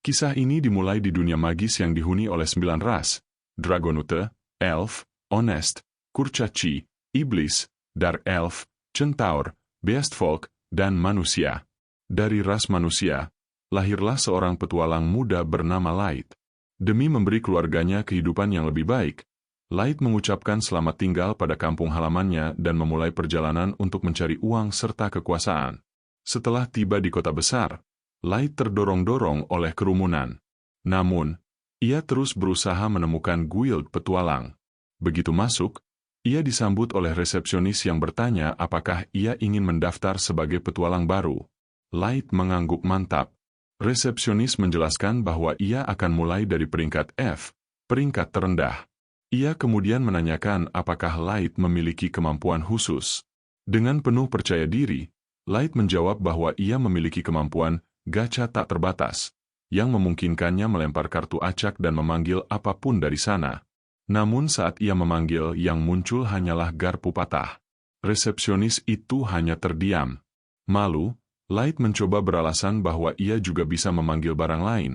Kisah ini dimulai di dunia magis yang dihuni oleh 9 ras, Dragonute, Elf, Honest, Kurcaci, Iblis, Dark Elf, Centaur, Beastfolk, dan manusia. Dari ras manusia, lahirlah seorang petualang muda bernama Light. Demi memberi keluarganya kehidupan yang lebih baik, Light mengucapkan selamat tinggal pada kampung halamannya dan memulai perjalanan untuk mencari uang serta kekuasaan. Setelah tiba di kota besar, Light terdorong-dorong oleh kerumunan. Namun, ia terus berusaha menemukan guild petualang. Begitu masuk, ia disambut oleh resepsionis yang bertanya apakah ia ingin mendaftar sebagai petualang baru. Light mengangguk mantap. Resepsionis menjelaskan bahwa ia akan mulai dari peringkat F, peringkat terendah. Ia kemudian menanyakan apakah Light memiliki kemampuan khusus. Dengan penuh percaya diri, Light menjawab bahwa ia memiliki kemampuan gacha tak terbatas, yang memungkinkannya melempar kartu acak dan memanggil apapun dari sana. Namun saat ia memanggil, yang muncul hanyalah garpu patah. Resepsionis itu hanya terdiam. Malu, Light mencoba beralasan bahwa ia juga bisa memanggil barang lain.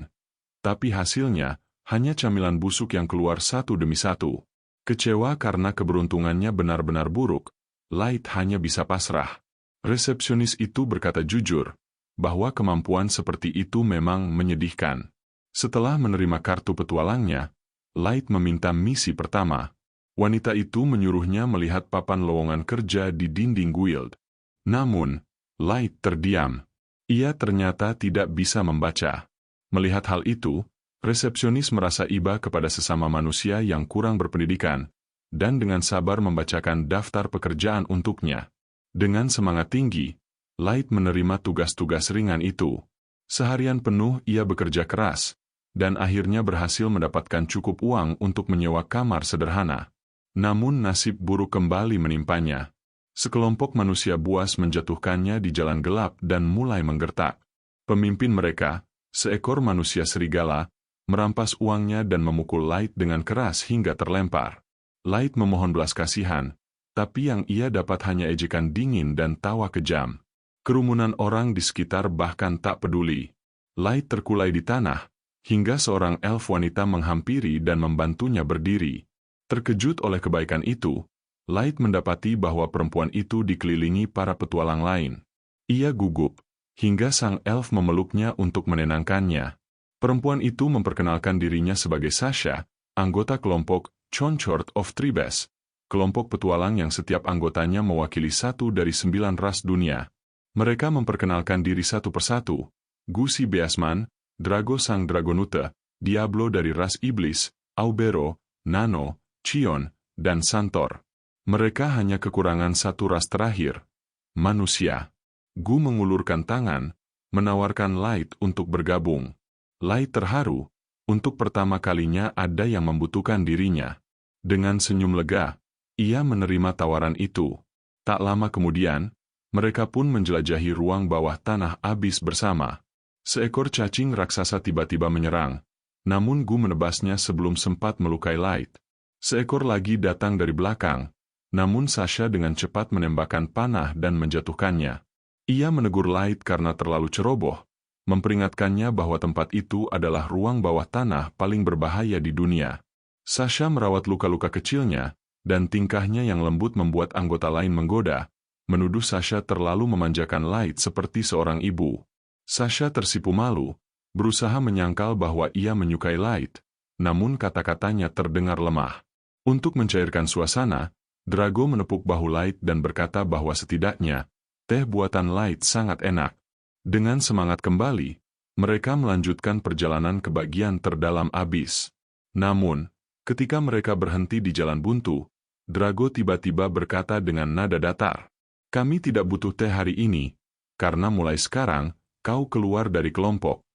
Tapi hasilnya, hanya camilan busuk yang keluar satu demi satu. Kecewa karena keberuntungannya benar-benar buruk, Light hanya bisa pasrah. Resepsionis itu berkata jujur, bahwa kemampuan seperti itu memang menyedihkan. Setelah menerima kartu petualangnya, Light meminta misi pertama. Wanita itu menyuruhnya melihat papan lowongan kerja di dinding guild. Namun, Light terdiam. Ia ternyata tidak bisa membaca. Melihat hal itu, resepsionis merasa iba kepada sesama manusia yang kurang berpendidikan, dan dengan sabar membacakan daftar pekerjaan untuknya. Dengan semangat tinggi, Light menerima tugas-tugas ringan itu. Seharian penuh ia bekerja keras, dan akhirnya berhasil mendapatkan cukup uang untuk menyewa kamar sederhana. Namun nasib buruk kembali menimpanya. Sekelompok manusia buas menjatuhkannya di jalan gelap dan mulai menggertak. Pemimpin mereka, seekor manusia serigala, merampas uangnya dan memukul Light dengan keras hingga terlempar. Light memohon belas kasihan, tapi yang ia dapat hanya ejekan dingin dan tawa kejam. Kerumunan orang di sekitar bahkan tak peduli. Light terkulai di tanah, hingga seorang elf wanita menghampiri dan membantunya berdiri. Terkejut oleh kebaikan itu, Light mendapati bahwa perempuan itu dikelilingi para petualang lain. Ia gugup, hingga sang elf memeluknya untuk menenangkannya. Perempuan itu memperkenalkan dirinya sebagai Sasha, anggota kelompok Conchord of Tribes, kelompok petualang yang setiap anggotanya mewakili satu dari 9 ras dunia. Mereka memperkenalkan diri satu persatu, Gusi Beasman, Drago sang Dragonute, Diablo dari ras Iblis, Aubero, Nano, Chion, dan Santor. Mereka hanya kekurangan satu ras terakhir, manusia. Gu mengulurkan tangan, menawarkan Light untuk bergabung. Light terharu, untuk pertama kalinya ada yang membutuhkan dirinya. Dengan senyum lega, ia menerima tawaran itu. Tak lama kemudian, mereka pun menjelajahi ruang bawah tanah abis bersama. Seekor cacing raksasa tiba-tiba menyerang, namun Gu menebasnya sebelum sempat melukai Light. Seekor lagi datang dari belakang, namun Sasha dengan cepat menembakkan panah dan menjatuhkannya. Ia menegur Light karena terlalu ceroboh, memperingatkannya bahwa tempat itu adalah ruang bawah tanah paling berbahaya di dunia. Sasha merawat luka-luka kecilnya, dan tingkahnya yang lembut membuat anggota lain menggoda, menuduh Sasha terlalu memanjakan Light seperti seorang ibu. Sasha tersipu malu, berusaha menyangkal bahwa ia menyukai Light, namun kata-katanya terdengar lemah. Untuk mencairkan suasana, Drago menepuk bahu Light dan berkata bahwa setidaknya, teh buatan Light sangat enak. Dengan semangat kembali, mereka melanjutkan perjalanan ke bagian terdalam abis. Namun, ketika mereka berhenti di jalan buntu, Drago tiba-tiba berkata dengan nada datar, "Kami tidak butuh teh hari ini, karena mulai sekarang, kau keluar dari kelompok."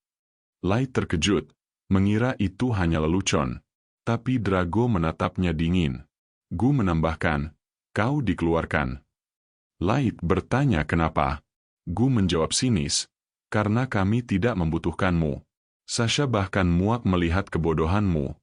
Light terkejut, mengira itu hanya lelucon. Tapi Drago menatapnya dingin. Gu menambahkan, "Kau dikeluarkan." Light bertanya kenapa. Gu menjawab sinis, "Karena kami tidak membutuhkanmu." Sasha bahkan muak melihat kebodohanmu.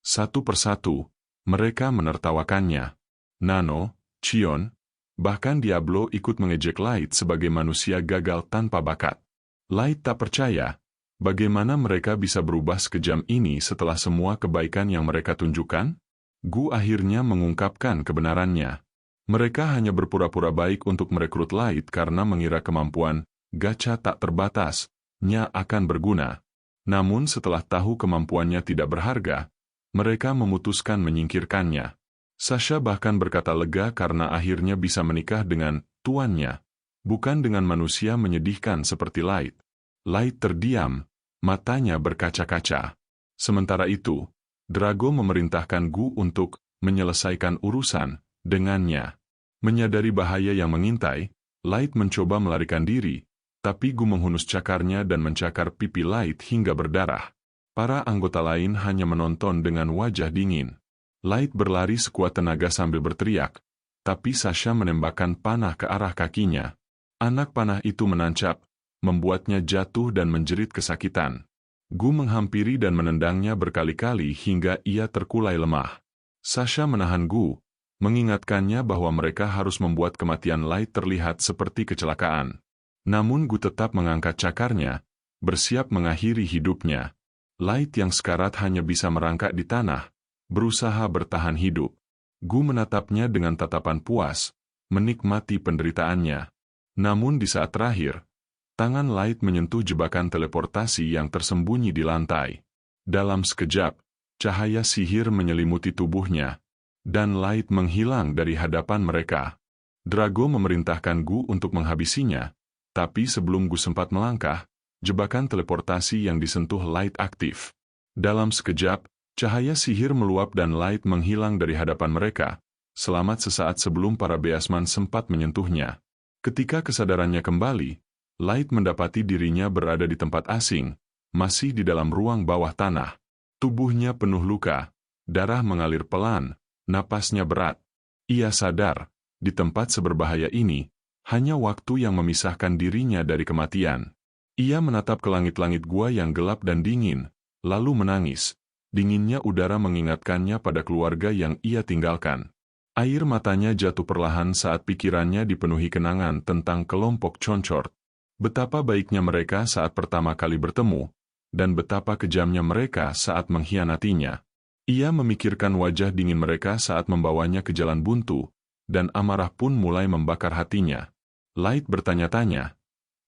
Satu persatu, mereka menertawakannya. Nano, Chion, bahkan Diablo ikut mengejek Light sebagai manusia gagal tanpa bakat. Light tak percaya, Bagaimana mereka bisa berubah sekejam ini setelah semua kebaikan yang mereka tunjukkan? Gu akhirnya mengungkapkan kebenarannya. Mereka hanya berpura-pura baik untuk merekrut Light karena mengira kemampuan gacha tak terbatas-nya akan berguna. Namun setelah tahu kemampuannya tidak berharga, mereka memutuskan menyingkirkannya. Sasha bahkan berkata lega karena akhirnya bisa menikah dengan tuannya, bukan dengan manusia menyedihkan seperti Light. Light terdiam, matanya berkaca-kaca. Sementara itu, Drago memerintahkan Gu untuk menyelesaikan urusan dengannya. Menyadari bahaya yang mengintai, Light mencoba melarikan diri, tapi Gu menghunus cakarnya dan mencakar pipi Light hingga berdarah. Para anggota lain hanya menonton dengan wajah dingin. Light berlari sekuat tenaga sambil berteriak, tapi Sasha menembakkan panah ke arah kakinya. Anak panah itu menancap, membuatnya jatuh dan menjerit kesakitan. Gu menghampiri dan menendangnya berkali-kali hingga ia terkulai lemah. Sasha menahan Gu, mengingatkannya bahwa mereka harus membuat kematian Light terlihat seperti kecelakaan. Namun Gu tetap mengangkat cakarnya, bersiap mengakhiri hidupnya. Light yang sekarat hanya bisa merangkak di tanah, berusaha bertahan hidup. Gu menatapnya dengan tatapan puas, menikmati penderitaannya. Namun di saat terakhir, tangan Light menyentuh jebakan teleportasi yang tersembunyi di lantai. Dalam sekejap, cahaya sihir menyelimuti tubuhnya, dan Light menghilang dari hadapan mereka. Drago memerintahkan Gu untuk menghabisinya, tapi sebelum Gu sempat melangkah, jebakan teleportasi yang disentuh Light aktif. Dalam sekejap, cahaya sihir meluap dan Light menghilang dari hadapan mereka, selamat sesaat sebelum para beasman sempat menyentuhnya. Ketika kesadarannya kembali, Light mendapati dirinya berada di tempat asing, masih di dalam ruang bawah tanah. Tubuhnya penuh luka, darah mengalir pelan, napasnya berat. Ia sadar, di tempat seberbahaya ini, hanya waktu yang memisahkan dirinya dari kematian. Ia menatap ke langit-langit gua yang gelap dan dingin, lalu menangis. Dinginnya udara mengingatkannya pada keluarga yang ia tinggalkan. Air matanya jatuh perlahan saat pikirannya dipenuhi kenangan tentang kelompok Conchort. Betapa baiknya mereka saat pertama kali bertemu, dan betapa kejamnya mereka saat mengkhianatinya. Ia memikirkan wajah dingin mereka saat membawanya ke jalan buntu, dan amarah pun mulai membakar hatinya. Light bertanya-tanya,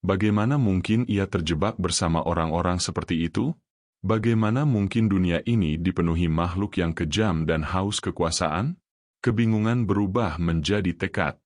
bagaimana mungkin ia terjebak bersama orang-orang seperti itu? Bagaimana mungkin dunia ini dipenuhi makhluk yang kejam dan haus kekuasaan? Kebingungan berubah menjadi tekad.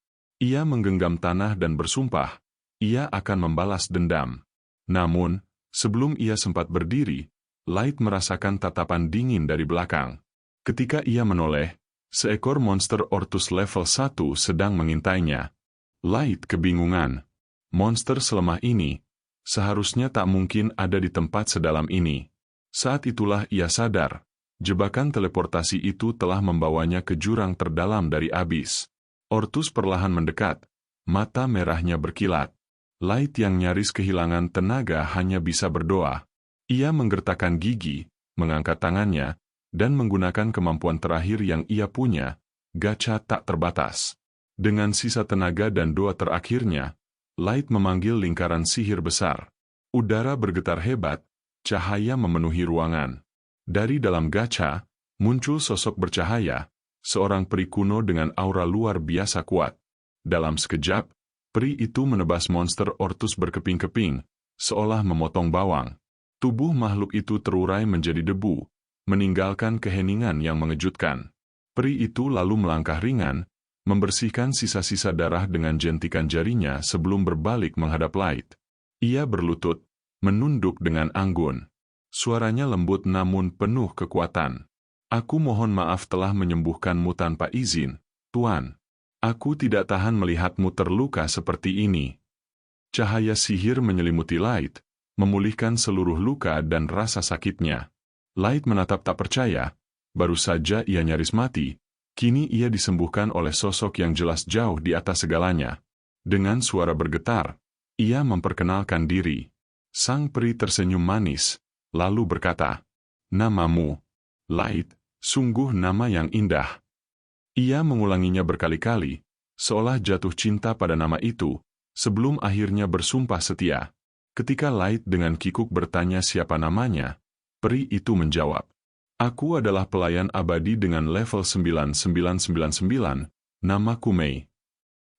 Ia menggenggam tanah dan bersumpah, ia akan membalas dendam. Namun, sebelum ia sempat berdiri, Light merasakan tatapan dingin dari belakang. Ketika ia menoleh, seekor monster Ortus level 1 sedang mengintainya. Light kebingungan. Monster selemah ini, seharusnya tak mungkin ada di tempat sedalam ini. Saat itulah ia sadar, jebakan teleportasi itu telah membawanya ke jurang terdalam dari abis. Ortus perlahan mendekat, mata merahnya berkilat. Light yang nyaris kehilangan tenaga hanya bisa berdoa. Ia menggertakkan gigi, mengangkat tangannya, dan menggunakan kemampuan terakhir yang ia punya, gacha tak terbatas. Dengan sisa tenaga dan doa terakhirnya, Light memanggil lingkaran sihir besar. Udara bergetar hebat, cahaya memenuhi ruangan. Dari dalam gacha, muncul sosok bercahaya, seorang peri kuno dengan aura luar biasa kuat. Dalam sekejap, peri itu menebas monster Ortus berkeping-keping, seolah memotong bawang. Tubuh makhluk itu terurai menjadi debu, meninggalkan keheningan yang mengejutkan. Peri itu lalu melangkah ringan, membersihkan sisa-sisa darah dengan jentikan jarinya sebelum berbalik menghadap Light. Ia berlutut, menunduk dengan anggun. Suaranya lembut namun penuh kekuatan. Aku mohon maaf telah menyembuhkanmu tanpa izin, Tuan. Aku tidak tahan melihatmu terluka seperti ini. Cahaya sihir menyelimuti Light, memulihkan seluruh luka dan rasa sakitnya. Light menatap tak percaya, baru saja ia nyaris mati, kini ia disembuhkan oleh sosok yang jelas jauh di atas segalanya. Dengan suara bergetar, ia memperkenalkan diri. Sang peri tersenyum manis, lalu berkata, "Namamu, Light, sungguh nama yang indah." Ia mengulanginya berkali-kali, seolah jatuh cinta pada nama itu, sebelum akhirnya bersumpah setia. Ketika Light dengan kikuk bertanya siapa namanya, peri itu menjawab, "Aku adalah pelayan abadi dengan level 9999, namaku Mei."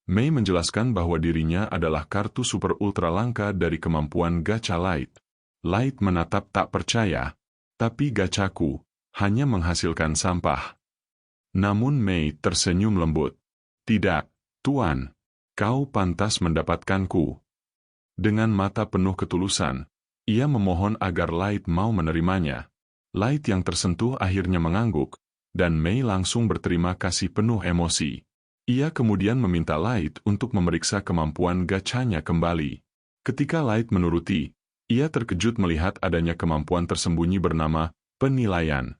Mei menjelaskan bahwa dirinya adalah kartu super ultra langka dari kemampuan gacha Light. Light menatap tak percaya, "Tapi gachaku hanya menghasilkan sampah." Namun Mei tersenyum lembut. "Tidak, Tuan. Kau pantas mendapatkanku." Dengan mata penuh ketulusan, ia memohon agar Light mau menerimanya. Light yang tersentuh akhirnya mengangguk, dan Mei langsung berterima kasih penuh emosi. Ia kemudian meminta Light untuk memeriksa kemampuan gachanya kembali. Ketika Light menuruti, ia terkejut melihat adanya kemampuan tersembunyi bernama penilaian.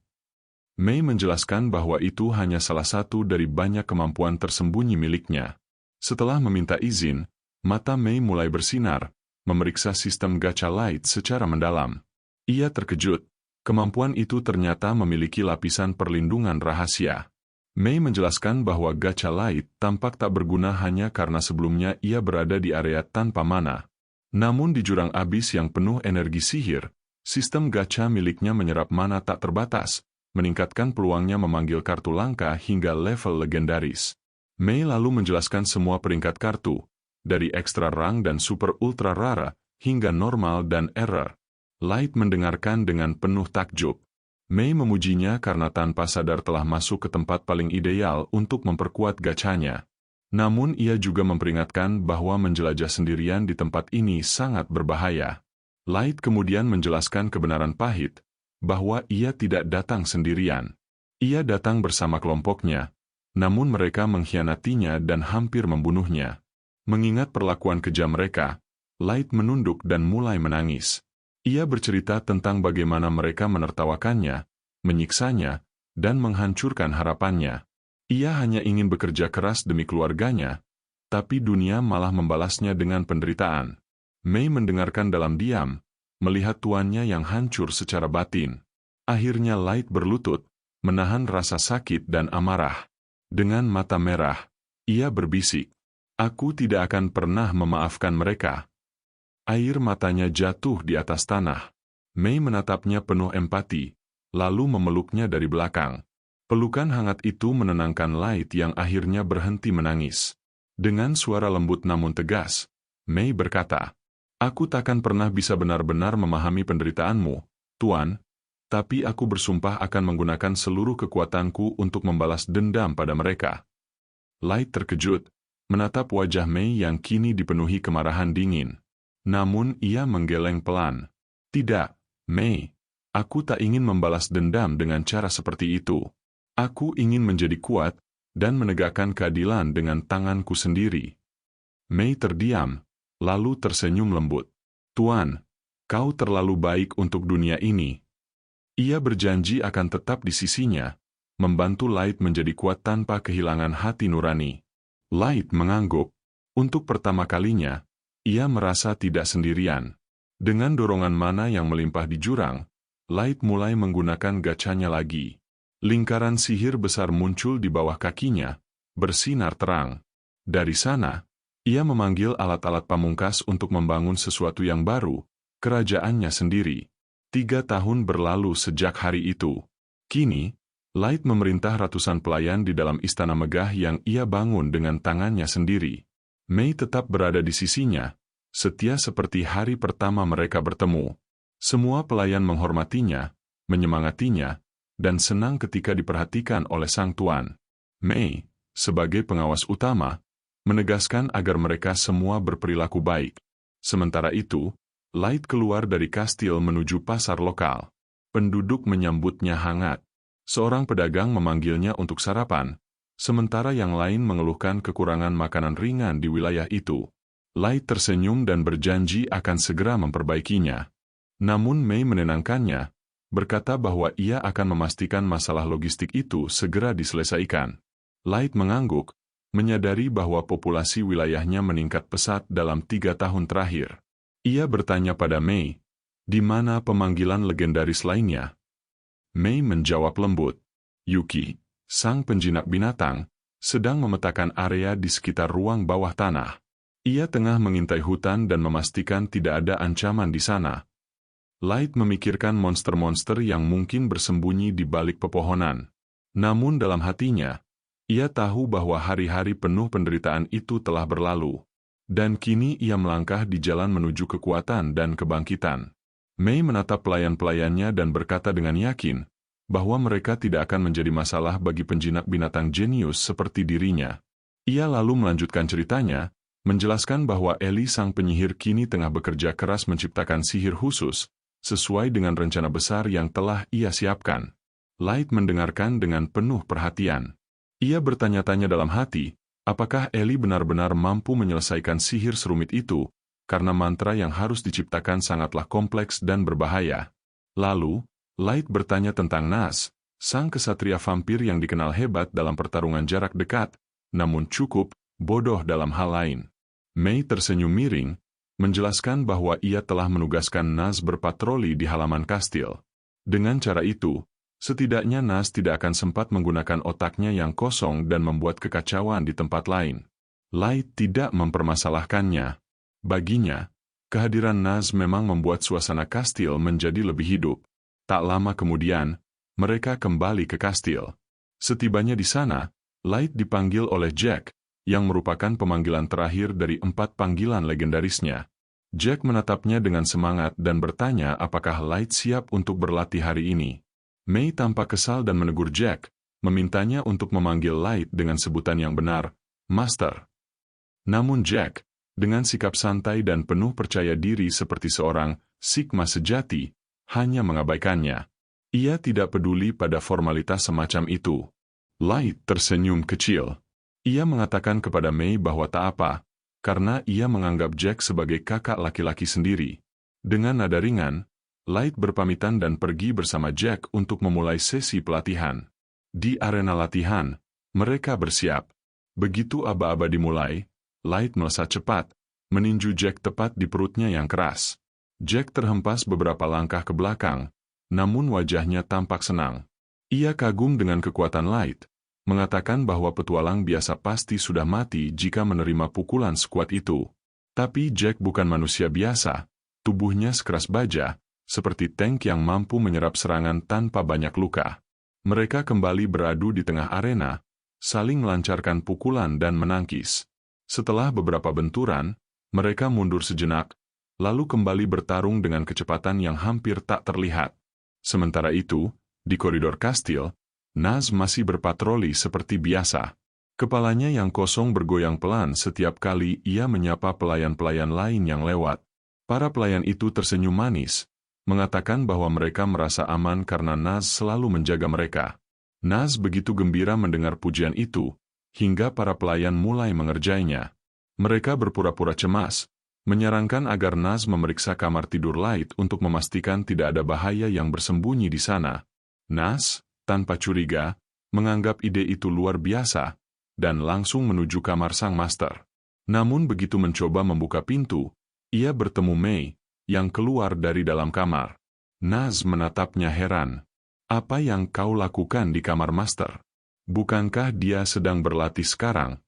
Mei menjelaskan bahwa itu hanya salah satu dari banyak kemampuan tersembunyi miliknya. Setelah meminta izin, mata Mei mulai bersinar, memeriksa sistem gacha Light secara mendalam. Ia terkejut, kemampuan itu ternyata memiliki lapisan perlindungan rahasia. Mei menjelaskan bahwa gacha Light tampak tak berguna hanya karena sebelumnya ia berada di area tanpa mana. Namun di jurang abis yang penuh energi sihir, sistem gacha miliknya menyerap mana tak terbatas, meningkatkan peluangnya memanggil kartu langka hingga level legendaris. Mei lalu menjelaskan semua peringkat kartu, dari ekstra rang dan super ultra rara, hingga normal dan error. Light mendengarkan dengan penuh takjub. Mei memujinya karena tanpa sadar telah masuk ke tempat paling ideal untuk memperkuat gachanya. Namun ia juga memperingatkan bahwa menjelajah sendirian di tempat ini sangat berbahaya. Light kemudian menjelaskan kebenaran pahit, bahwa ia tidak datang sendirian. Ia datang bersama kelompoknya, namun mereka mengkhianatinya dan hampir membunuhnya. Mengingat perlakuan kejam mereka, Light menunduk dan mulai menangis. Ia bercerita tentang bagaimana mereka menertawakannya, menyiksanya, dan menghancurkan harapannya. Ia hanya ingin bekerja keras demi keluarganya, tapi dunia malah membalasnya dengan penderitaan. Mei mendengarkan dalam diam, melihat tuannya yang hancur secara batin. Akhirnya Light berlutut, menahan rasa sakit dan amarah. Dengan mata merah, ia berbisik, "Aku tidak akan pernah memaafkan mereka." Air matanya jatuh di atas tanah. Mei menatapnya penuh empati, lalu memeluknya dari belakang. Pelukan hangat itu menenangkan Light yang akhirnya berhenti menangis. Dengan suara lembut namun tegas, Mei berkata, "Aku takkan pernah bisa benar-benar memahami penderitaanmu, Tuan, tapi aku bersumpah akan menggunakan seluruh kekuatanku untuk membalas dendam pada mereka." Light terkejut, menatap wajah Mei yang kini dipenuhi kemarahan dingin. Namun ia menggeleng pelan. "Tidak, Mei. Aku tak ingin membalas dendam dengan cara seperti itu. Aku ingin menjadi kuat dan menegakkan keadilan dengan tanganku sendiri." Mei terdiam, lalu tersenyum lembut. "Tuan, kau terlalu baik untuk dunia ini." Ia berjanji akan tetap di sisinya, membantu Light menjadi kuat tanpa kehilangan hati nurani. Light mengangguk. Untuk pertama kalinya, ia merasa tidak sendirian. Dengan dorongan mana yang melimpah di jurang, Light mulai menggunakan gachanya lagi. Lingkaran sihir besar muncul di bawah kakinya, bersinar terang. Dari sana, ia memanggil alat-alat pamungkas untuk membangun sesuatu yang baru, kerajaannya sendiri. 3 tahun berlalu sejak hari itu. Kini, Light memerintah ratusan pelayan di dalam istana megah yang ia bangun dengan tangannya sendiri. Mei tetap berada di sisinya, setia seperti hari pertama mereka bertemu. Semua pelayan menghormatinya, menyemangatinya, dan senang ketika diperhatikan oleh sang tuan. Mei, sebagai pengawas utama, menegaskan agar mereka semua berperilaku baik. Sementara itu, Light keluar dari kastil menuju pasar lokal. Penduduk menyambutnya hangat. Seorang pedagang memanggilnya untuk sarapan, sementara yang lain mengeluhkan kekurangan makanan ringan di wilayah itu. Light tersenyum dan berjanji akan segera memperbaikinya. Namun Mei menenangkannya, berkata bahwa ia akan memastikan masalah logistik itu segera diselesaikan. Light mengangguk, menyadari bahwa populasi wilayahnya meningkat pesat dalam 3 tahun terakhir. Ia bertanya pada Mei, "Di mana pemanggilan legendaris lainnya?" Mei menjawab lembut, "Yuki, sang penjinak binatang, sedang memetakan area di sekitar ruang bawah tanah." Ia tengah mengintai hutan dan memastikan tidak ada ancaman di sana. Light memikirkan monster-monster yang mungkin bersembunyi di balik pepohonan. Namun dalam hatinya, ia tahu bahwa hari-hari penuh penderitaan itu telah berlalu. Dan kini ia melangkah di jalan menuju kekuatan dan kebangkitan. Mei menatap pelayan-pelayannya dan berkata dengan yakin, bahwa mereka tidak akan menjadi masalah bagi penjinak binatang jenius seperti dirinya. Ia lalu melanjutkan ceritanya, menjelaskan bahwa Eli sang penyihir kini tengah bekerja keras menciptakan sihir khusus, sesuai dengan rencana besar yang telah ia siapkan. Light mendengarkan dengan penuh perhatian. Ia bertanya-tanya dalam hati, apakah Eli benar-benar mampu menyelesaikan sihir serumit itu, karena mantra yang harus diciptakan sangatlah kompleks dan berbahaya. Lalu, Light bertanya tentang Nas, sang kesatria vampir yang dikenal hebat dalam pertarungan jarak dekat, namun cukup bodoh dalam hal lain. Mei tersenyum miring, menjelaskan bahwa ia telah menugaskan Nas berpatroli di halaman kastil. Dengan cara itu, setidaknya Nas tidak akan sempat menggunakan otaknya yang kosong dan membuat kekacauan di tempat lain. Light tidak mempermasalahkannya. Baginya, kehadiran Nas memang membuat suasana kastil menjadi lebih hidup. Tak lama kemudian, mereka kembali ke kastil. Setibanya di sana, Light dipanggil oleh Jack, yang merupakan pemanggilan terakhir dari 4 panggilan legendarisnya. Jack menatapnya dengan semangat dan bertanya apakah Light siap untuk berlatih hari ini. Mei tampak kesal dan menegur Jack, memintanya untuk memanggil Light dengan sebutan yang benar, Master. Namun Jack, dengan sikap santai dan penuh percaya diri seperti seorang Sigma sejati, hanya mengabaikannya. Ia tidak peduli pada formalitas semacam itu. Light tersenyum kecil. Ia mengatakan kepada Mei bahwa tak apa, karena ia menganggap Jack sebagai kakak laki-laki sendiri. Dengan nada ringan, Light berpamitan dan pergi bersama Jack untuk memulai sesi pelatihan. Di arena latihan, mereka bersiap. Begitu aba-aba dimulai, Light melesat cepat, meninju Jack tepat di perutnya yang keras. Jack terhempas beberapa langkah ke belakang, namun wajahnya tampak senang. Ia kagum dengan kekuatan Light, mengatakan bahwa petualang biasa pasti sudah mati jika menerima pukulan sekuat itu. Tapi Jack bukan manusia biasa, tubuhnya sekeras baja, seperti tank yang mampu menyerap serangan tanpa banyak luka. Mereka kembali beradu di tengah arena, saling melancarkan pukulan dan menangkis. Setelah beberapa benturan, mereka mundur sejenak, lalu kembali bertarung dengan kecepatan yang hampir tak terlihat. Sementara itu, di koridor kastil, Nas masih berpatroli seperti biasa. Kepalanya yang kosong bergoyang pelan setiap kali ia menyapa pelayan-pelayan lain yang lewat. Para pelayan itu tersenyum manis, mengatakan bahwa mereka merasa aman karena Nas selalu menjaga mereka. Nas begitu gembira mendengar pujian itu, hingga para pelayan mulai mengerjainya. Mereka berpura-pura cemas, menyarankan agar Nas memeriksa kamar tidur Light untuk memastikan tidak ada bahaya yang bersembunyi di sana. Nas, tanpa curiga, menganggap ide itu luar biasa, dan langsung menuju kamar sang master. Namun begitu mencoba membuka pintu, ia bertemu Mei, yang keluar dari dalam kamar. Nas menatapnya heran. Apa yang kau lakukan di kamar master? Bukankah dia sedang berlatih sekarang?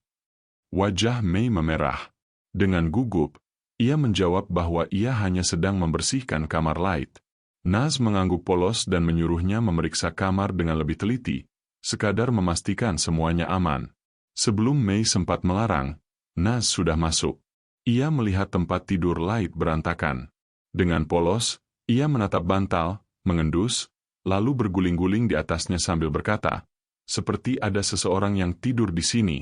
Wajah Mei memerah. Dengan gugup, ia menjawab bahwa ia hanya sedang membersihkan kamar Light. Nas mengangguk polos dan menyuruhnya memeriksa kamar dengan lebih teliti, sekadar memastikan semuanya aman. Sebelum Mei sempat melarang, Nas sudah masuk. Ia melihat tempat tidur Light berantakan. Dengan polos, ia menatap bantal, mengendus, lalu berguling-guling di atasnya sambil berkata, seperti ada seseorang yang tidur di sini.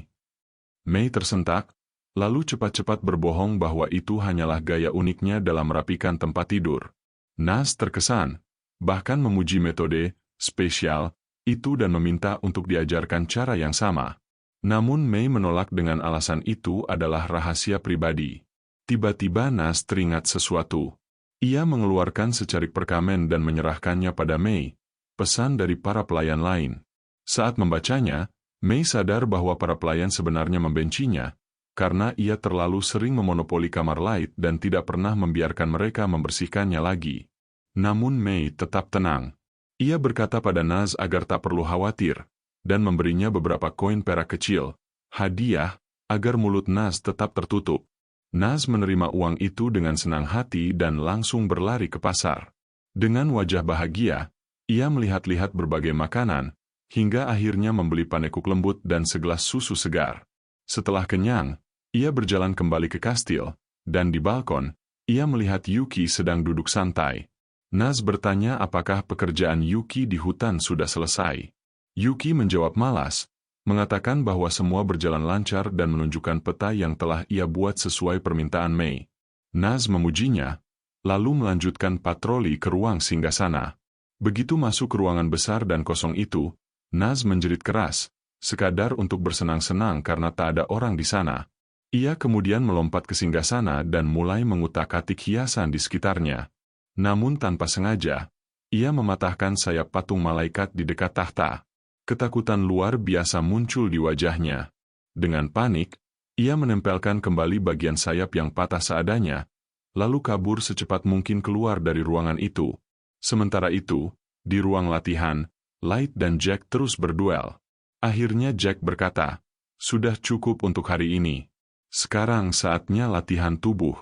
Mei tersentak, lalu cepat-cepat berbohong bahwa itu hanyalah gaya uniknya dalam merapikan tempat tidur. Nas terkesan, bahkan memuji metode spesial itu dan meminta untuk diajarkan cara yang sama. Namun Mei menolak dengan alasan itu adalah rahasia pribadi. Tiba-tiba Nas teringat sesuatu. Ia mengeluarkan secarik perkamen dan menyerahkannya pada Mei, pesan dari para pelayan lain. Saat membacanya, Mei sadar bahwa para pelayan sebenarnya membencinya, karena ia terlalu sering memonopoli kamar Light dan tidak pernah membiarkan mereka membersihkannya lagi. Namun Mei tetap tenang. Ia berkata pada Nas agar tak perlu khawatir, dan memberinya beberapa koin perak kecil, hadiah, agar mulut Nas tetap tertutup. Naz menerima uang itu dengan senang hati dan langsung berlari ke pasar. Dengan wajah bahagia, ia melihat-lihat berbagai makanan, hingga akhirnya membeli panekuk lembut dan segelas susu segar. Setelah kenyang, ia berjalan kembali ke kastil, dan di balkon, ia melihat Yuki sedang duduk santai. Naz bertanya apakah pekerjaan Yuki di hutan sudah selesai. Yuki menjawab malas, mengatakan bahwa semua berjalan lancar dan menunjukkan peta yang telah ia buat sesuai permintaan Mei. Naz memujinya, lalu melanjutkan patroli ke ruang singgasana. Begitu masuk ke ruangan besar dan kosong itu, Naz menjerit keras, sekadar untuk bersenang-senang karena tak ada orang di sana. Ia kemudian melompat ke singgasana dan mulai mengutak-atik hiasan di sekitarnya. Namun tanpa sengaja, ia mematahkan sayap patung malaikat di dekat tahta. Ketakutan luar biasa muncul di wajahnya. Dengan panik, ia menempelkan kembali bagian sayap yang patah seadanya, lalu kabur secepat mungkin keluar dari ruangan itu. Sementara itu, di ruang latihan, Light dan Jack terus berduel. Akhirnya Jack berkata, "Sudah cukup untuk hari ini. Sekarang saatnya latihan tubuh."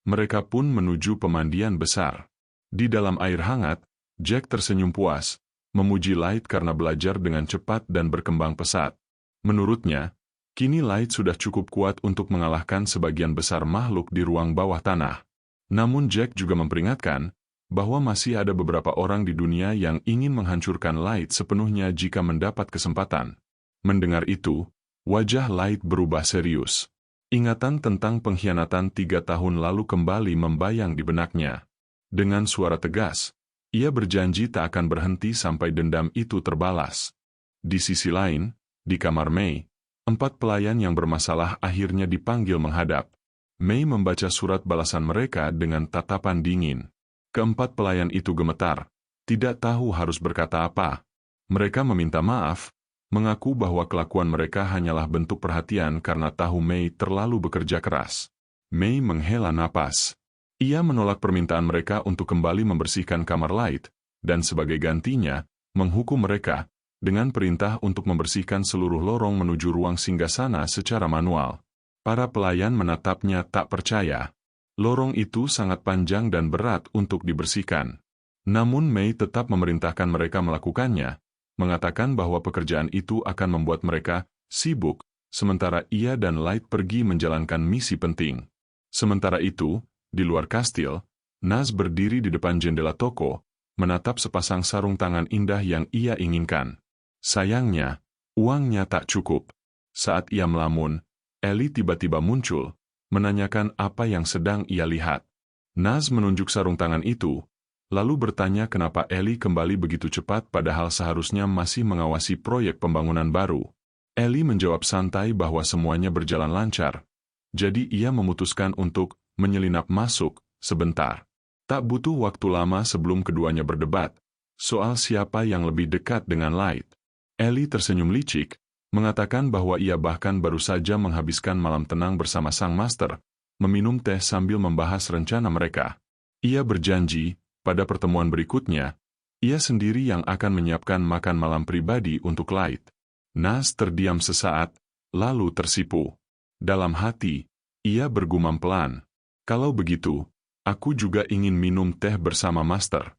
Mereka pun menuju pemandian besar. Di dalam air hangat, Jack tersenyum puas, memuji Light karena belajar dengan cepat dan berkembang pesat. Menurutnya, kini Light sudah cukup kuat untuk mengalahkan sebagian besar makhluk di ruang bawah tanah. Namun Jack juga memperingatkan bahwa masih ada beberapa orang di dunia yang ingin menghancurkan Light sepenuhnya jika mendapat kesempatan. Mendengar itu, wajah Light berubah serius. Ingatan tentang pengkhianatan 3 tahun lalu kembali membayang di benaknya. Dengan suara tegas, ia berjanji tak akan berhenti sampai dendam itu terbalas. Di sisi lain, di kamar Mei, 4 pelayan yang bermasalah akhirnya dipanggil menghadap. Mei membaca surat balasan mereka dengan tatapan dingin. Keempat pelayan itu gemetar, tidak tahu harus berkata apa. Mereka meminta maaf, mengaku bahwa kelakuan mereka hanyalah bentuk perhatian karena tahu Mei terlalu bekerja keras. Mei menghela napas. Ia menolak permintaan mereka untuk kembali membersihkan kamar Light, dan sebagai gantinya, menghukum mereka, dengan perintah untuk membersihkan seluruh lorong menuju ruang singgasana secara manual. Para pelayan menatapnya tak percaya. Lorong itu sangat panjang dan berat untuk dibersihkan. Namun Mei tetap memerintahkan mereka melakukannya, mengatakan bahwa pekerjaan itu akan membuat mereka sibuk, sementara ia dan Light pergi menjalankan misi penting. Sementara itu, di luar kastil, Naz berdiri di depan jendela toko, menatap sepasang sarung tangan indah yang ia inginkan. Sayangnya, uangnya tak cukup. Saat ia melamun, Ellie tiba-tiba muncul, menanyakan apa yang sedang ia lihat. Naz menunjuk sarung tangan itu, lalu bertanya kenapa Ellie kembali begitu cepat padahal seharusnya masih mengawasi proyek pembangunan baru. Ellie menjawab santai bahwa semuanya berjalan lancar, jadi ia memutuskan untuk menyelinap masuk sebentar. Tak butuh waktu lama sebelum keduanya berdebat soal siapa yang lebih dekat dengan Light. Ellie tersenyum licik, mengatakan bahwa ia bahkan baru saja menghabiskan malam tenang bersama sang master, meminum teh sambil membahas rencana mereka. Ia berjanji, pada pertemuan berikutnya, ia sendiri yang akan menyiapkan makan malam pribadi untuk Light. Naz terdiam sesaat, lalu tersipu. Dalam hati, ia bergumam pelan, "Kalau begitu, aku juga ingin minum teh bersama Master."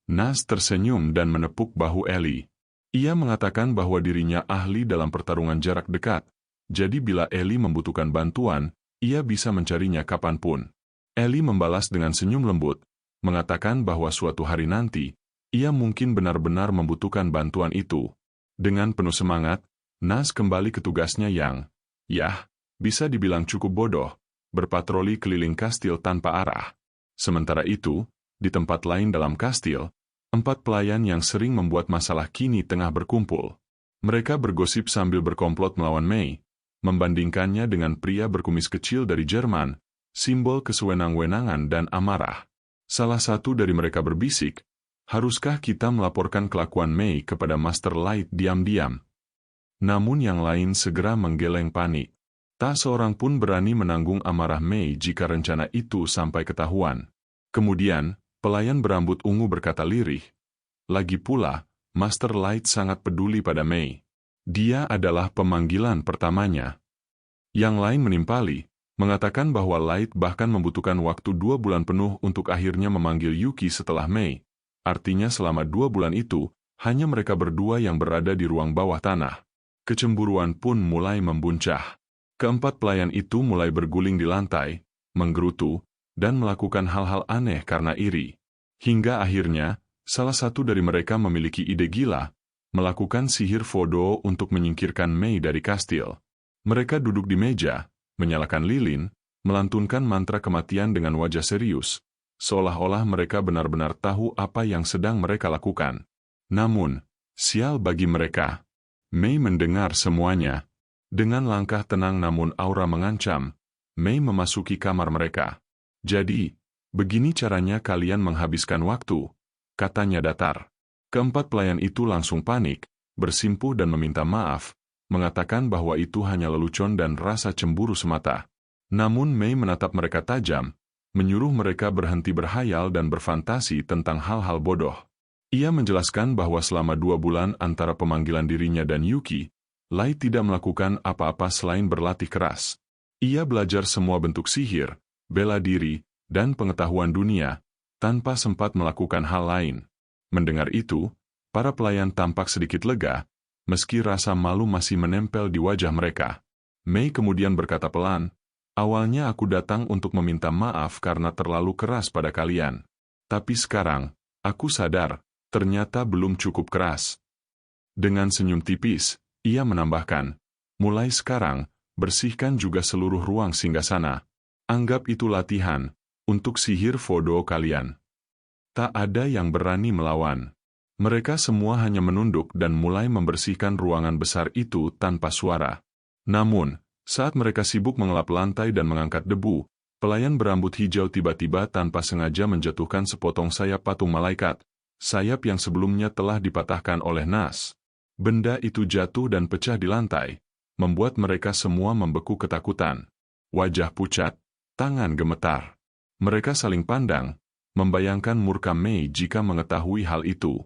Naz tersenyum dan menepuk bahu Ellie. Ia mengatakan bahwa dirinya ahli dalam pertarungan jarak dekat, jadi bila Ellie membutuhkan bantuan, ia bisa mencarinya kapanpun. Ellie membalas dengan senyum lembut, mengatakan bahwa suatu hari nanti, ia mungkin benar-benar membutuhkan bantuan itu. Dengan penuh semangat, Naz kembali ke tugasnya yang, bisa dibilang cukup bodoh, berpatroli keliling kastil tanpa arah. Sementara itu, di tempat lain dalam kastil, 4 pelayan yang sering membuat masalah kini tengah berkumpul. Mereka bergosip sambil berkomplot melawan Mei, membandingkannya dengan pria berkumis kecil dari Jerman, simbol kesewenang-wenangan dan amarah. Salah satu dari mereka berbisik, "Haruskah kita melaporkan kelakuan Mei kepada Master Light diam-diam?" Namun yang lain segera menggeleng panik. Tak seorang pun berani menanggung amarah Mei jika rencana itu sampai ketahuan. Kemudian, pelayan berambut ungu berkata lirih, "Lagi pula, Master Light sangat peduli pada Mei. Dia adalah pemanggilan pertamanya." Yang lain menimpali, mengatakan bahwa Light bahkan membutuhkan waktu 2 bulan penuh untuk akhirnya memanggil Yuki setelah Mei. Artinya selama 2 bulan itu, hanya mereka berdua yang berada di ruang bawah tanah. Kecemburuan pun mulai membuncah. Keempat pelayan itu mulai berguling di lantai, menggerutu, dan melakukan hal-hal aneh karena iri. Hingga akhirnya, salah satu dari mereka memiliki ide gila, melakukan sihir Fodo untuk menyingkirkan Mei dari kastil. Mereka duduk di meja, menyalakan lilin, melantunkan mantra kematian dengan wajah serius, seolah-olah mereka benar-benar tahu apa yang sedang mereka lakukan. Namun, sial bagi mereka. Mei mendengar semuanya. Dengan langkah tenang namun aura mengancam, Mei memasuki kamar mereka. "Jadi, begini caranya kalian menghabiskan waktu," katanya datar. Keempat pelayan itu langsung panik, bersimpuh dan meminta maaf, mengatakan bahwa itu hanya lelucon dan rasa cemburu semata. Namun Mei menatap mereka tajam, menyuruh mereka berhenti berhayal dan berfantasi tentang hal-hal bodoh. Ia menjelaskan bahwa selama 2 bulan antara pemanggilan dirinya dan Yuki, Light tidak melakukan apa-apa selain berlatih keras. Ia belajar semua bentuk sihir, bela diri, dan pengetahuan dunia, tanpa sempat melakukan hal lain. Mendengar itu, para pelayan tampak sedikit lega, meski rasa malu masih menempel di wajah mereka. Mei kemudian berkata pelan, "Awalnya aku datang untuk meminta maaf karena terlalu keras pada kalian. Tapi sekarang, aku sadar, ternyata belum cukup keras." Dengan senyum tipis, ia menambahkan, "Mulai sekarang, bersihkan juga seluruh ruang singgasana. Anggap itu latihan, untuk sihir Fodo kalian." Tak ada yang berani melawan. Mereka semua hanya menunduk dan mulai membersihkan ruangan besar itu tanpa suara. Namun, saat mereka sibuk mengelap lantai dan mengangkat debu, pelayan berambut hijau tiba-tiba tanpa sengaja menjatuhkan sepotong sayap patung malaikat, sayap yang sebelumnya telah dipatahkan oleh Nas. Benda itu jatuh dan pecah di lantai, membuat mereka semua membeku ketakutan. Wajah pucat, tangan gemetar. Mereka saling pandang, membayangkan murka Mei jika mengetahui hal itu.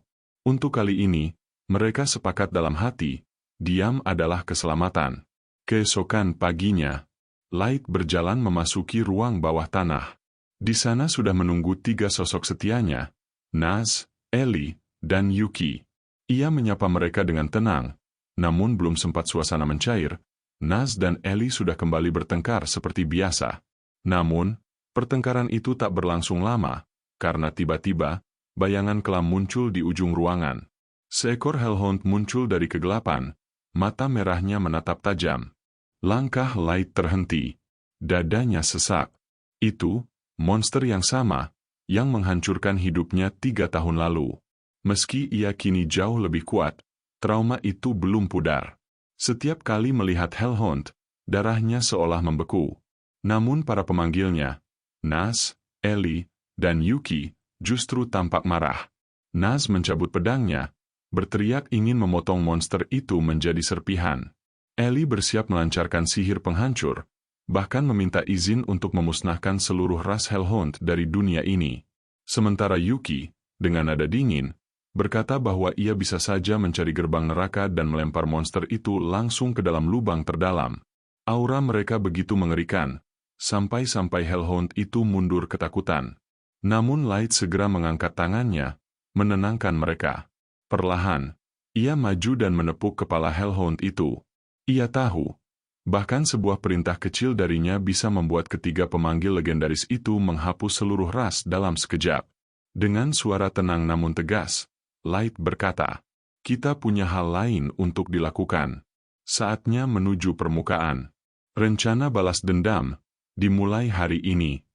Untuk kali ini, mereka sepakat dalam hati, diam adalah keselamatan. Keesokan paginya, Light berjalan memasuki ruang bawah tanah. Di sana sudah menunggu 3 sosok setianya, Nas, Ellie, dan Yuki. Ia menyapa mereka dengan tenang, namun belum sempat suasana mencair, Nas dan Ellie sudah kembali bertengkar seperti biasa. Namun, pertengkaran itu tak berlangsung lama, karena tiba-tiba, bayangan kelam muncul di ujung ruangan. Seekor hellhound muncul dari kegelapan, mata merahnya menatap tajam. Langkah Light terhenti. Dadanya sesak. Itu, monster yang sama, yang menghancurkan hidupnya 3 tahun lalu. Meski ia kini jauh lebih kuat, trauma itu belum pudar. Setiap kali melihat hellhound, darahnya seolah membeku. Namun para pemanggilnya, Nas, Ellie, dan Yuki, justru tampak marah. Nas mencabut pedangnya, berteriak ingin memotong monster itu menjadi serpihan. Ellie bersiap melancarkan sihir penghancur, bahkan meminta izin untuk memusnahkan seluruh ras hellhound dari dunia ini. Sementara Yuki, dengan nada dingin, berkata bahwa ia bisa saja mencari gerbang neraka dan melempar monster itu langsung ke dalam lubang terdalam. Aura mereka begitu mengerikan, sampai-sampai hellhound itu mundur ketakutan. Namun Light segera mengangkat tangannya, menenangkan mereka. Perlahan, ia maju dan menepuk kepala hellhound itu. Ia tahu, bahkan sebuah perintah kecil darinya bisa membuat ketiga pemanggil legendaris itu menghapus seluruh ras dalam sekejap. Dengan suara tenang namun tegas, Light berkata, "Kita punya hal lain untuk dilakukan. Saatnya menuju permukaan. Rencana balas dendam dimulai hari ini."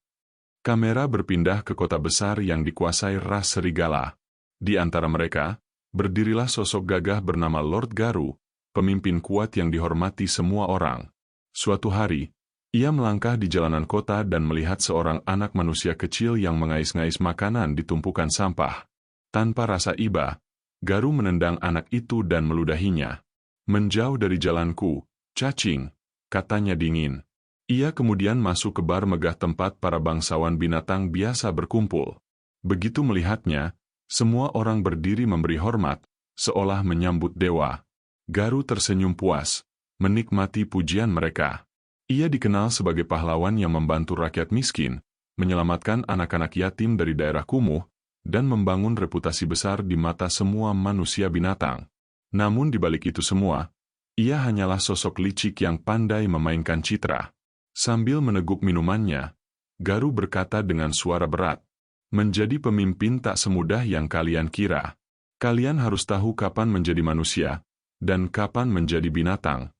Kamera berpindah ke kota besar yang dikuasai ras serigala. Di antara mereka, berdirilah sosok gagah bernama Lord Garu, pemimpin kuat yang dihormati semua orang. Suatu hari, ia melangkah di jalanan kota dan melihat seorang anak manusia kecil yang mengais-ngais makanan di tumpukan sampah. Tanpa rasa iba, Garu menendang anak itu dan meludahinya. "Menjauh dari jalanku, cacing," katanya dingin. Ia kemudian masuk ke bar megah tempat para bangsawan binatang biasa berkumpul. Begitu melihatnya, semua orang berdiri memberi hormat, seolah menyambut dewa. Garu tersenyum puas, menikmati pujian mereka. Ia dikenal sebagai pahlawan yang membantu rakyat miskin, menyelamatkan anak-anak yatim dari daerah kumuh, dan membangun reputasi besar di mata semua manusia binatang. Namun di balik itu semua, ia hanyalah sosok licik yang pandai memainkan citra. Sambil meneguk minumannya, Garu berkata dengan suara berat, "Menjadi pemimpin tak semudah yang kalian kira. Kalian harus tahu kapan menjadi manusia, dan kapan menjadi binatang."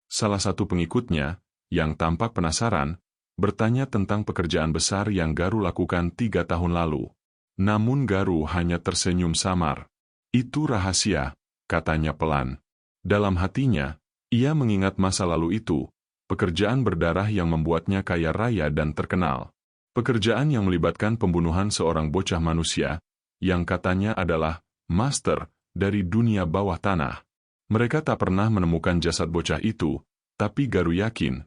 Salah satu pengikutnya, yang tampak penasaran, bertanya tentang pekerjaan besar yang Garu lakukan 3 tahun lalu. Namun Garu hanya tersenyum samar. "Itu rahasia," katanya pelan. Dalam hatinya, ia mengingat masa lalu itu, pekerjaan berdarah yang membuatnya kaya raya dan terkenal. Pekerjaan yang melibatkan pembunuhan seorang bocah manusia, yang katanya adalah master dari dunia bawah tanah. Mereka tak pernah menemukan jasad bocah itu, tapi Garu yakin,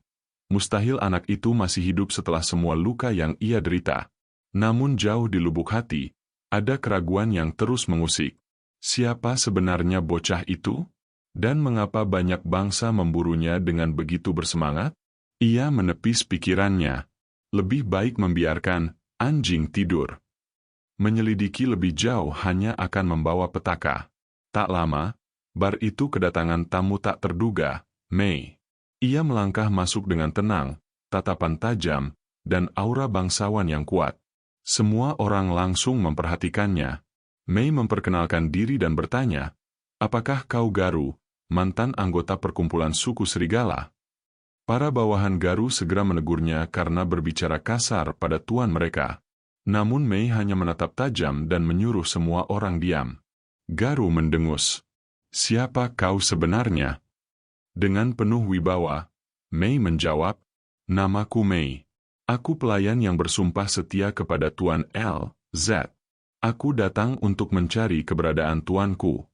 mustahil anak itu masih hidup setelah semua luka yang ia derita. Namun jauh di lubuk hati, ada keraguan yang terus mengusik. Siapa sebenarnya bocah itu? Dan mengapa banyak bangsa memburunya dengan begitu bersemangat? Ia menepis pikirannya. Lebih baik membiarkan anjing tidur. Menyelidiki lebih jauh hanya akan membawa petaka. Tak lama, bar itu kedatangan tamu tak terduga, Mei. Ia melangkah masuk dengan tenang, tatapan tajam, dan aura bangsawan yang kuat. Semua orang langsung memperhatikannya. Mei memperkenalkan diri dan bertanya, "Apakah kau Garu, mantan anggota perkumpulan suku serigala?" Para bawahan Garu segera menegurnya karena berbicara kasar pada tuan mereka. Namun Mei hanya menatap tajam dan menyuruh semua orang diam. Garu mendengus. "Siapa kau sebenarnya?" Dengan penuh wibawa, Mei menjawab, "Namaku Mei. Aku pelayan yang bersumpah setia kepada Tuan L.Z. Aku datang untuk mencari keberadaan tuanku."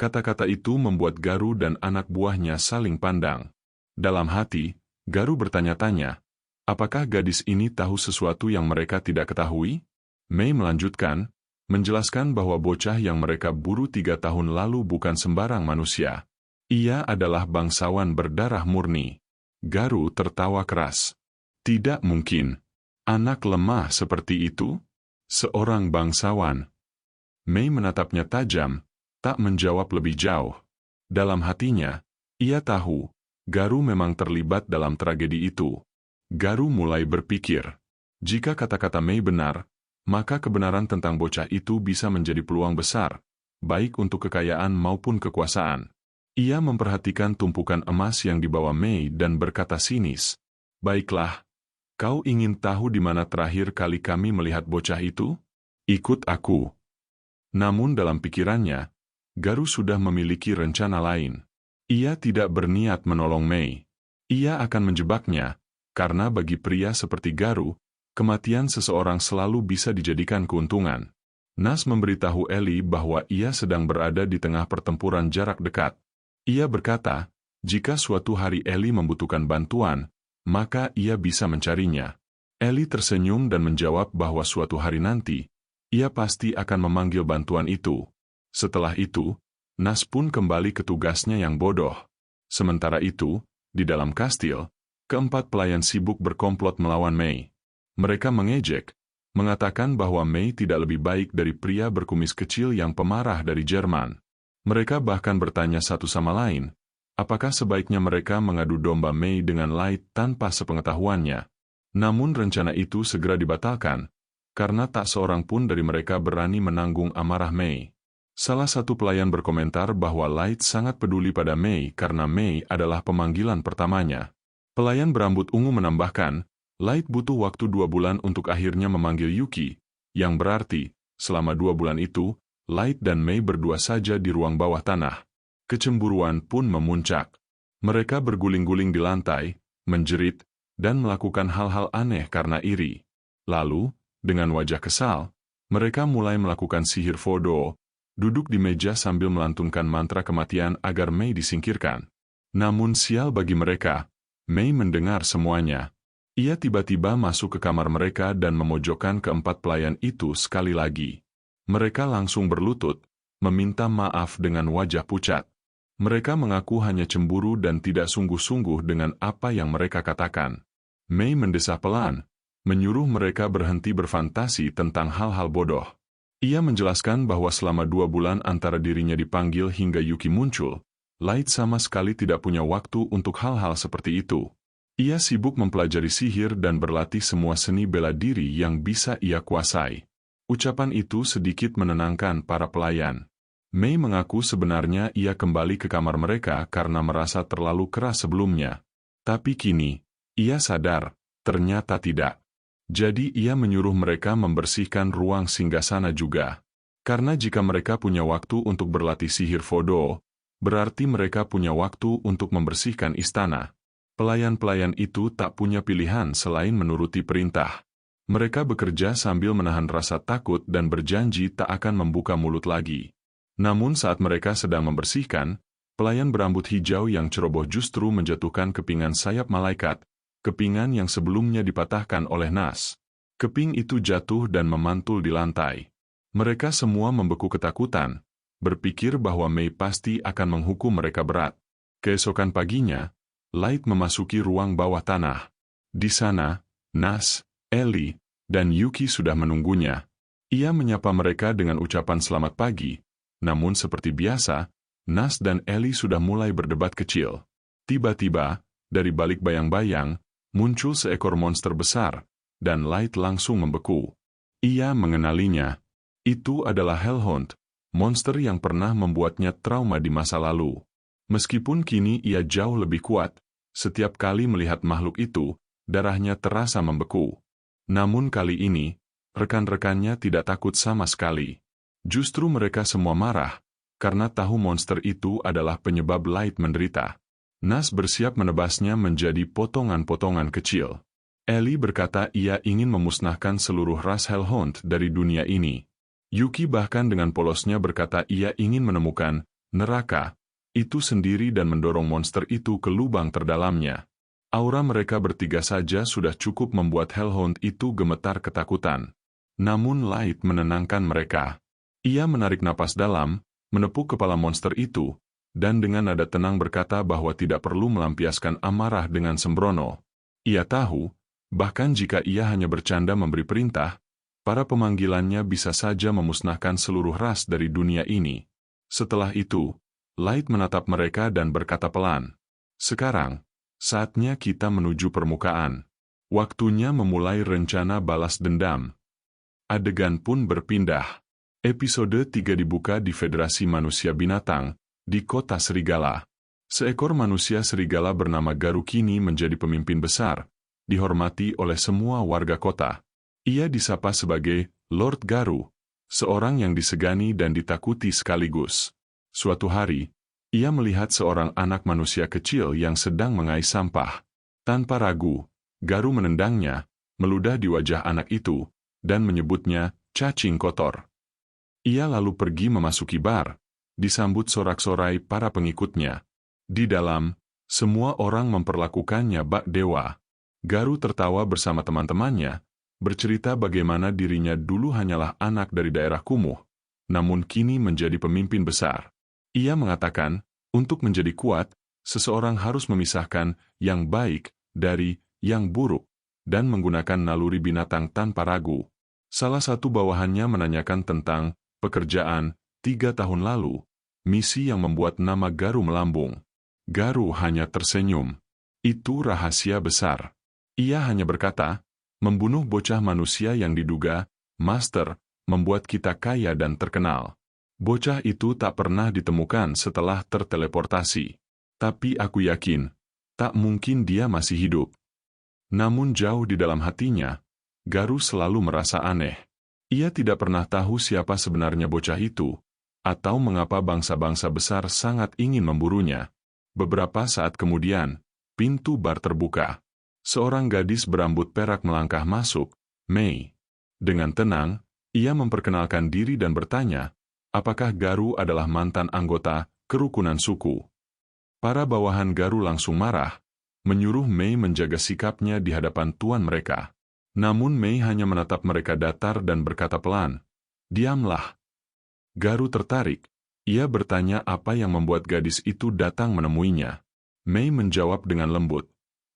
Kata-kata itu membuat Garu dan anak buahnya saling pandang. Dalam hati, Garu bertanya-tanya, apakah gadis ini tahu sesuatu yang mereka tidak ketahui? Mei melanjutkan, menjelaskan bahwa bocah yang mereka buru 3 tahun lalu bukan sembarang manusia. Ia adalah bangsawan berdarah murni. Garu tertawa keras. "Tidak mungkin. Anak lemah seperti itu? Seorang bangsawan?" Mei menatapnya tajam, tak menjawab lebih jauh. Dalam hatinya, ia tahu, Garu memang terlibat dalam tragedi itu. Garu mulai berpikir, jika kata-kata Mei benar, maka kebenaran tentang bocah itu bisa menjadi peluang besar, baik untuk kekayaan maupun kekuasaan. Ia memperhatikan tumpukan emas yang dibawa Mei dan berkata sinis, "Baiklah, kau ingin tahu di mana terakhir kali kami melihat bocah itu? Ikut aku." Namun dalam pikirannya, Garu sudah memiliki rencana lain. Ia tidak berniat menolong Mei. Ia akan menjebaknya, karena bagi pria seperti Garu, kematian seseorang selalu bisa dijadikan keuntungan. Nas memberitahu Eli bahwa ia sedang berada di tengah pertempuran jarak dekat. Ia berkata, jika suatu hari Eli membutuhkan bantuan, maka ia bisa mencarinya. Eli tersenyum dan menjawab bahwa suatu hari nanti, ia pasti akan memanggil bantuan itu. Setelah itu, Nas pun kembali ke tugasnya yang bodoh. Sementara itu, di dalam kastil, keempat pelayan sibuk berkomplot melawan Mei. Mereka mengejek, mengatakan bahwa Mei tidak lebih baik dari pria berkumis kecil yang pemarah dari Jerman. Mereka bahkan bertanya satu sama lain, apakah sebaiknya mereka mengadu domba Mei dengan Light tanpa sepengetahuannya. Namun rencana itu segera dibatalkan, karena tak seorang pun dari mereka berani menanggung amarah Mei. Salah satu pelayan berkomentar bahwa Light sangat peduli pada Mei karena Mei adalah pemanggilan pertamanya. Pelayan berambut ungu menambahkan, Light butuh waktu 2 bulan untuk akhirnya memanggil Yuki, yang berarti, selama 2 bulan itu, Light dan Mei berdua saja di ruang bawah tanah. Kecemburuan pun memuncak. Mereka berguling-guling di lantai, menjerit, dan melakukan hal-hal aneh karena iri. Lalu, dengan wajah kesal, mereka mulai melakukan sihir Fodo, duduk di meja sambil melantunkan mantra kematian agar Mei disingkirkan. Namun sial bagi mereka, Mei mendengar semuanya. Ia tiba-tiba masuk ke kamar mereka dan memojokkan keempat pelayan itu sekali lagi. Mereka langsung berlutut, meminta maaf dengan wajah pucat. Mereka mengaku hanya cemburu dan tidak sungguh-sungguh dengan apa yang mereka katakan. Mei mendesah pelan, menyuruh mereka berhenti berfantasi tentang hal-hal bodoh. Ia menjelaskan bahwa selama 2 bulan antara dirinya dipanggil hingga Yuki muncul, Light sama sekali tidak punya waktu untuk hal-hal seperti itu. Ia sibuk mempelajari sihir dan berlatih semua seni bela diri yang bisa ia kuasai. Ucapan itu sedikit menenangkan para pelayan. Mei mengaku sebenarnya ia kembali ke kamar mereka karena merasa terlalu keras sebelumnya. Tapi kini, ia sadar, ternyata tidak. Jadi ia menyuruh mereka membersihkan ruang singgasana juga. Karena jika mereka punya waktu untuk berlatih sihir Fodo, berarti mereka punya waktu untuk membersihkan istana. Pelayan-pelayan itu tak punya pilihan selain menuruti perintah. Mereka bekerja sambil menahan rasa takut dan berjanji tak akan membuka mulut lagi. Namun saat mereka sedang membersihkan, pelayan berambut hijau yang ceroboh justru menjatuhkan kepingan sayap malaikat, kepingan yang sebelumnya dipatahkan oleh Nas. Keping itu jatuh dan memantul di lantai. Mereka semua membeku ketakutan, berpikir bahwa Mei pasti akan menghukum mereka berat. Keesokan paginya, Light memasuki ruang bawah tanah. Di sana, Nas, Ellie, dan Yuki sudah menunggunya. Ia menyapa mereka dengan ucapan selamat pagi. Namun seperti biasa, Nas dan Ellie sudah mulai berdebat kecil. Tiba-tiba, dari balik bayang-bayang, muncul seekor monster besar, dan Light langsung membeku. Ia mengenalinya. Itu adalah Hellhound, monster yang pernah membuatnya trauma di masa lalu. Meskipun kini ia jauh lebih kuat, setiap kali melihat makhluk itu, darahnya terasa membeku. Namun kali ini, rekan-rekannya tidak takut sama sekali. Justru mereka semua marah, karena tahu monster itu adalah penyebab Light menderita. Nas bersiap menebasnya menjadi potongan-potongan kecil. Ellie berkata ia ingin memusnahkan seluruh ras Hellhound dari dunia ini. Yuki bahkan dengan polosnya berkata ia ingin menemukan neraka itu sendiri dan mendorong monster itu ke lubang terdalamnya. Aura mereka bertiga saja sudah cukup membuat Hellhound itu gemetar ketakutan. Namun Light menenangkan mereka. Ia menarik napas dalam, menepuk kepala monster itu, dan dengan nada tenang berkata bahwa tidak perlu melampiaskan amarah dengan sembrono. Ia tahu, bahkan jika ia hanya bercanda memberi perintah, para pemanggilannya bisa saja memusnahkan seluruh ras dari dunia ini. Setelah itu, Light menatap mereka dan berkata pelan, "Sekarang, saatnya kita menuju permukaan. Waktunya memulai rencana balas dendam." Adegan pun berpindah. Episode 3 dibuka di Federasi Manusia Binatang, di Kota Serigala. Seekor manusia serigala bernama Garu kini menjadi pemimpin besar, dihormati oleh semua warga kota. Ia disapa sebagai Lord Garu, seorang yang disegani dan ditakuti sekaligus. Suatu hari, ia melihat seorang anak manusia kecil yang sedang mengais sampah. Tanpa ragu, Garu menendangnya, meludah di wajah anak itu, dan menyebutnya cacing kotor. Ia lalu pergi memasuki bar, disambut sorak-sorai para pengikutnya. Di dalam, semua orang memperlakukannya bak dewa. Garu tertawa bersama teman-temannya, bercerita bagaimana dirinya dulu hanyalah anak dari daerah kumuh, namun kini menjadi pemimpin besar. Ia mengatakan, untuk menjadi kuat, seseorang harus memisahkan yang baik dari yang buruk, dan menggunakan naluri binatang tanpa ragu. Salah satu bawahannya menanyakan tentang pekerjaan 3 tahun lalu, misi yang membuat nama Garu melambung. Garu hanya tersenyum. Itu rahasia besar. Ia hanya berkata, membunuh bocah manusia yang diduga, Master, membuat kita kaya dan terkenal. Bocah itu tak pernah ditemukan setelah terteleportasi. Tapi aku yakin, tak mungkin dia masih hidup. Namun jauh di dalam hatinya, Garu selalu merasa aneh. Ia tidak pernah tahu siapa sebenarnya bocah itu, atau mengapa bangsa-bangsa besar sangat ingin memburunya. Beberapa saat kemudian, pintu bar terbuka. Seorang gadis berambut perak melangkah masuk, Mei. Dengan tenang, ia memperkenalkan diri dan bertanya, apakah Garu adalah mantan anggota kerukunan suku. Para bawahan Garu langsung marah, menyuruh Mei menjaga sikapnya di hadapan tuan mereka. Namun Mei hanya menatap mereka datar dan berkata pelan, "Diamlah." Garu tertarik, Ia bertanya apa yang membuat gadis itu datang menemuinya. Mei menjawab dengan lembut,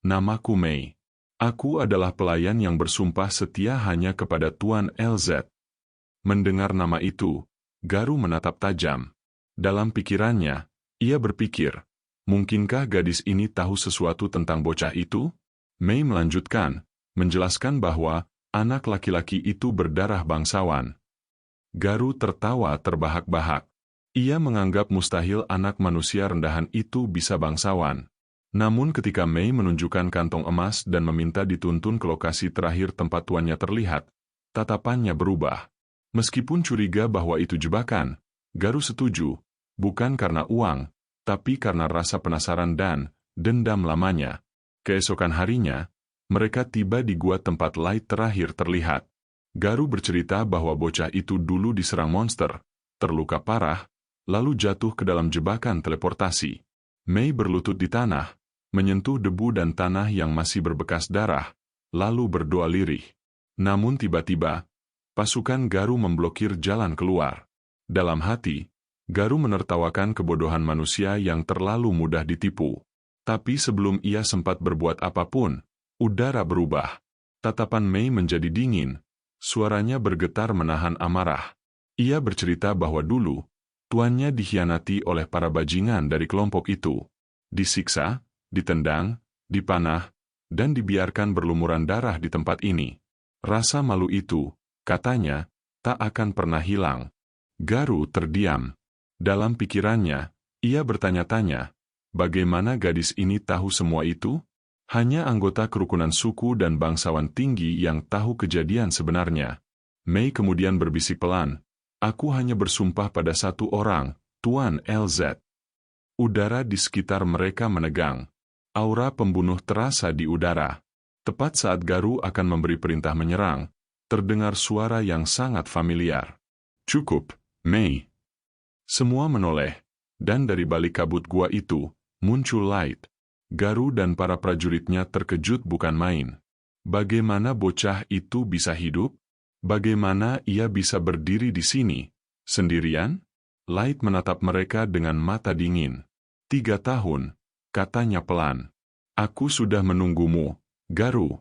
"Namaku Mei. Aku adalah pelayan yang bersumpah setia hanya kepada Tuan LZ." Mendengar nama itu, Garu menatap tajam. Dalam pikirannya, ia berpikir, mungkinkah gadis ini tahu sesuatu tentang bocah itu? Mei melanjutkan, menjelaskan bahwa anak laki-laki itu berdarah bangsawan. Garu tertawa terbahak-bahak. Ia menganggap mustahil anak manusia rendahan itu bisa bangsawan. Namun ketika Mei menunjukkan kantong emas dan meminta dituntun ke lokasi terakhir tempat tuannya terlihat, tatapannya berubah. Meskipun curiga bahwa itu jebakan, Garu setuju, bukan karena uang, tapi karena rasa penasaran dan dendam lamanya. Keesokan harinya, mereka tiba di gua tempat Light terakhir terlihat. Garu bercerita bahwa bocah itu dulu diserang monster, terluka parah, lalu jatuh ke dalam jebakan teleportasi. Mei berlutut di tanah, menyentuh debu dan tanah yang masih berbekas darah, lalu berdoa lirih. Namun tiba-tiba, pasukan Garu memblokir jalan keluar. Dalam hati, Garu menertawakan kebodohan manusia yang terlalu mudah ditipu. Tapi sebelum ia sempat berbuat apapun, udara berubah. Tatapan Mei menjadi dingin, suaranya bergetar menahan amarah. Ia bercerita bahwa dulu, tuannya dikhianati oleh para bajingan dari kelompok itu. Disiksa, ditendang, dipanah, dan dibiarkan berlumuran darah di tempat ini. Rasa malu itu, katanya, tak akan pernah hilang. Garu terdiam. Dalam pikirannya, ia bertanya-tanya, bagaimana gadis ini tahu semua itu? Hanya anggota kerukunan suku dan bangsawan tinggi yang tahu kejadian sebenarnya. Mei kemudian berbisik pelan, "Aku hanya bersumpah pada satu orang, Tuan LZ." Udara di sekitar mereka menegang. Aura pembunuh terasa di udara. Tepat saat Garu akan memberi perintah menyerang, terdengar suara yang sangat familiar. "Cukup, Mei." Semua menoleh, dan dari balik kabut gua itu, muncul Light. Garu dan para prajuritnya terkejut bukan main. Bagaimana bocah itu bisa hidup? Bagaimana ia bisa berdiri di sini, sendirian? Light menatap mereka dengan mata dingin. 3 tahun, katanya pelan. "Aku sudah menunggumu, Garu."